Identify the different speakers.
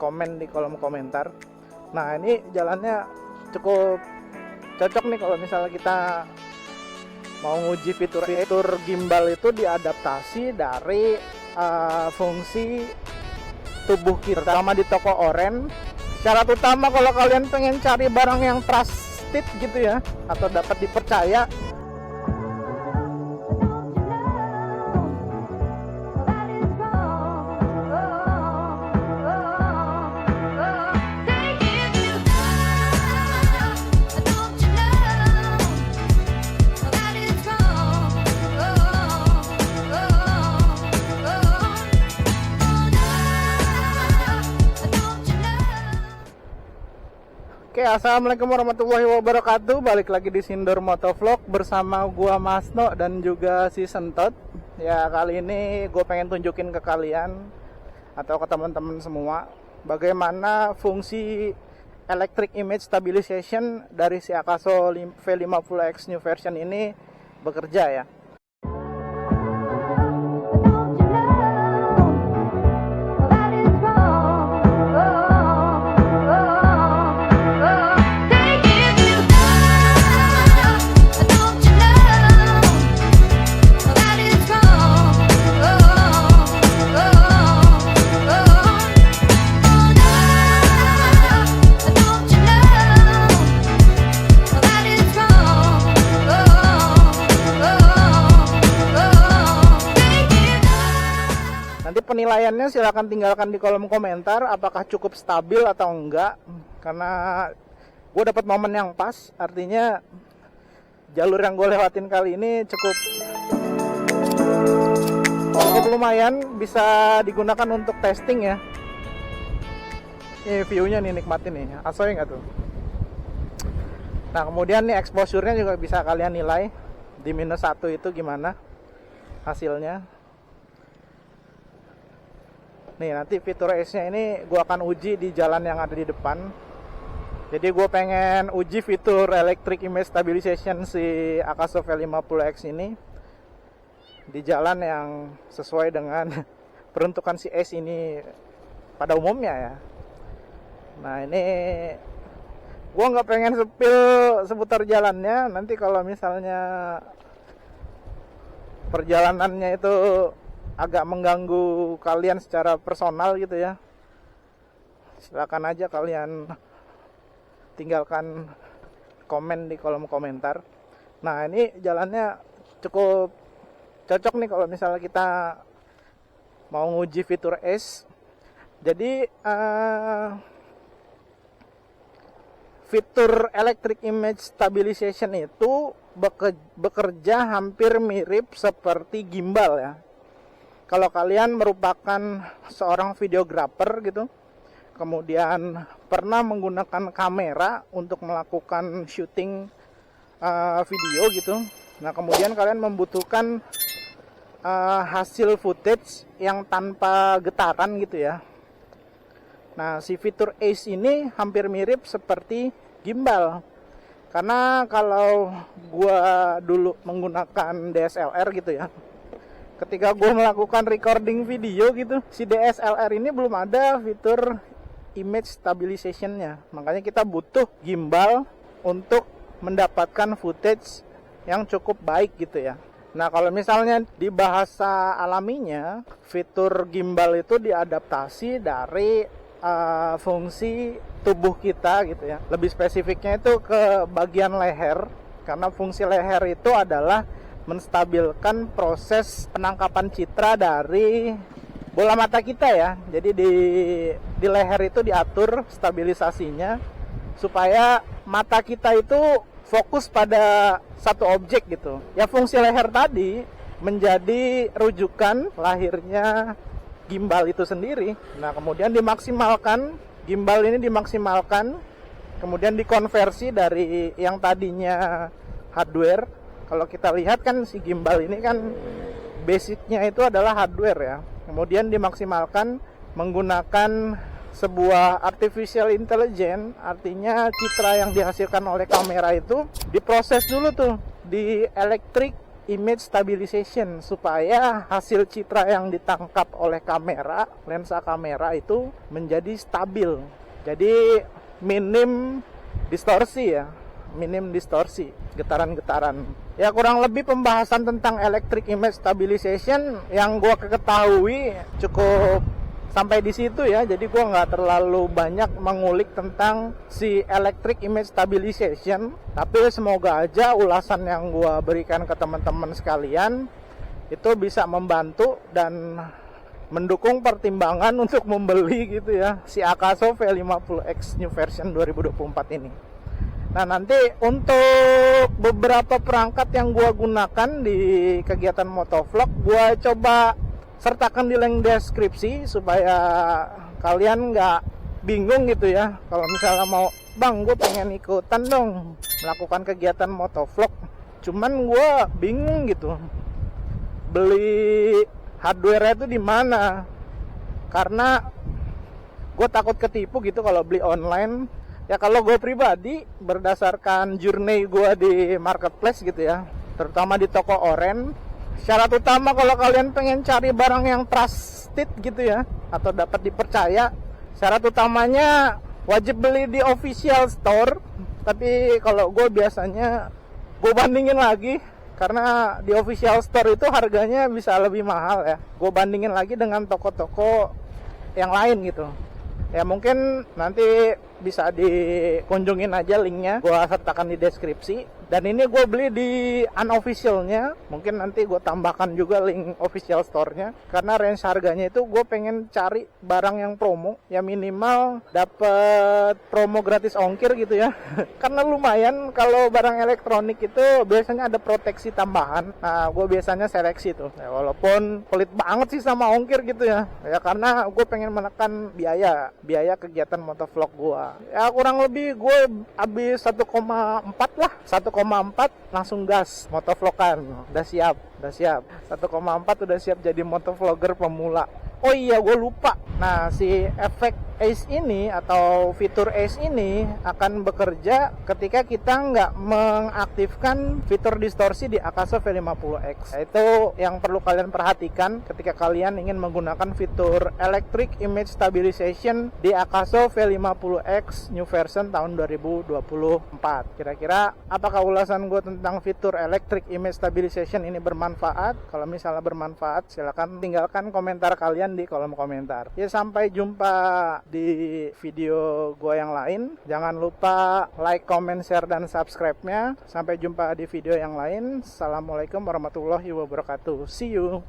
Speaker 1: komen di kolom komentar. Nah, ini jalannya cukup cocok nih kalau misalnya kita mau nguji fitur gimbal itu diadaptasi dari fungsi tubuh kita, terutama di toko oren. Syarat utama kalau kalian pengen cari barang yang trusted gitu ya, atau dapat dipercaya, Oke, assalamualaikum warahmatullahi wabarakatuh. Balik lagi di Sindor Motovlog bersama gua Masno dan juga si Sentot. Ya, kali ini gue pengen tunjukin ke kalian atau ke teman-teman semua bagaimana fungsi electric image stabilization dari si Akaso V50X new version ini bekerja ya. Nanti penilaiannya silahkan tinggalkan di kolom komentar apakah cukup stabil atau enggak, karena gue dapat momen yang pas. Artinya jalur yang gue lewatin kali ini cukup lumayan, bisa digunakan untuk testing ya. Ini view-nya nih, nikmatin nih, asoy nggak tuh. Nah, kemudian nih exposure-nya juga bisa kalian nilai di -1 itu gimana hasilnya. Nih, nanti fitur S-nya ini gue akan uji di jalan yang ada di depan. Jadi gue pengen uji fitur electric image stabilization si Akaso V50X ini di jalan yang sesuai dengan peruntukan si S ini pada umumnya ya. Nah, ini gue nggak pengen spill seputar jalannya. Nanti kalau misalnya perjalanannya itu agak mengganggu kalian secara personal gitu ya, silakan aja kalian tinggalkan komen di kolom komentar. Nah, ini jalannya cukup cocok nih kalau misalnya kita mau nguji fitur S. Jadi fitur electric image stabilization itu bekerja hampir mirip seperti gimbal ya. Kalau kalian merupakan seorang videographer gitu, kemudian pernah menggunakan kamera untuk melakukan syuting video gitu, nah kemudian kalian membutuhkan hasil footage yang tanpa getaran gitu ya. Nah, si fitur ACE ini hampir mirip seperti gimbal, karena kalau gua dulu menggunakan DSLR gitu ya, ketika gue melakukan recording video gitu, si DSLR ini belum ada fitur image stabilization-nya. Makanya kita butuh gimbal untuk mendapatkan footage yang cukup baik gitu ya. Nah, kalau misalnya di bahasa alaminya, fitur gimbal itu diadaptasi dari fungsi tubuh kita gitu ya. Lebih spesifiknya itu ke bagian leher, karena fungsi leher itu adalah menstabilkan proses penangkapan citra dari bola mata kita ya. Jadi di leher itu diatur stabilisasinya supaya mata kita itu fokus pada satu objek gitu. Ya, fungsi leher tadi menjadi rujukan lahirnya gimbal itu sendiri. Nah, kemudian dimaksimalkan, gimbal ini dimaksimalkan, kemudian dikonversi dari yang tadinya hardware. Kalau kita lihat kan si gimbal ini kan basicnya itu adalah hardware ya. Kemudian dimaksimalkan menggunakan sebuah artificial intelligence, artinya citra yang dihasilkan oleh kamera itu diproses dulu tuh di electric image stabilization, supaya hasil citra yang ditangkap oleh kamera, lensa kamera itu menjadi stabil. Jadi minim distorsi ya, minim distorsi, getaran-getaran. Ya kurang lebih pembahasan tentang electric image stabilization yang gua ketahui cukup sampai di situ ya. Jadi gua nggak terlalu banyak mengulik tentang si electric image stabilization, tapi semoga aja ulasan yang gua berikan ke teman-teman sekalian itu bisa membantu dan mendukung pertimbangan untuk membeli gitu ya si Akaso V50X New Version 2024 ini. Nah, nanti untuk beberapa perangkat yang gua gunakan di kegiatan motovlog, gua coba sertakan di link deskripsi supaya kalian nggak bingung gitu ya. Kalau misalnya mau, bang, gue pengen ikutan dong melakukan kegiatan motovlog, cuman gue bingung gitu beli hardware itu di mana, karena gue takut ketipu gitu kalau beli online. Ya kalau gue pribadi berdasarkan journey gue di marketplace gitu ya, terutama di toko oren, syarat utama kalau kalian pengen cari barang yang trusted gitu ya, atau dapat dipercaya, syarat utamanya wajib beli di official store. Tapi kalau gue biasanya gue bandingin lagi, karena di official store itu harganya bisa lebih mahal ya. Gue bandingin lagi dengan toko-toko yang lain gitu. Ya mungkin nanti bisa dikunjungin aja linknya, gue sertakan di deskripsi. Dan ini gue beli di unofficialnya, mungkin nanti gue tambahkan juga link official store-nya. Karena range harganya itu gue pengen cari barang yang promo, ya minimal dapet promo gratis ongkir gitu ya. Karena lumayan kalau barang elektronik itu biasanya ada proteksi tambahan. Nah gue biasanya seleksi tuh, ya, walaupun pelit banget sih sama ongkir gitu ya. Ya karena gue pengen menekan biaya kegiatan motovlog gue. Ya kurang lebih gue habis 1,4 lah, 1,4 langsung gas motovlogan. Udah siap 1,4 udah siap jadi motovlogger pemula. Oh iya, gue lupa. Nah, si efek ACE ini atau fitur ACE ini akan bekerja ketika kita nggak mengaktifkan fitur distorsi di Akaso V50X. Itu yang perlu kalian perhatikan ketika kalian ingin menggunakan fitur Electric Image Stabilization di Akaso V50X New Version tahun 2024. Kira-kira apakah ulasan gue tentang fitur Electric Image Stabilization ini bermanfaat? Kalau misalnya bermanfaat, silakan tinggalkan komentar kalian di kolom komentar. Ya, sampai jumpa di video gue yang lain. Jangan lupa like, comment, share, dan subscribe-nya. Sampai jumpa di video yang lain. Assalamualaikum warahmatullahi wabarakatuh. See you.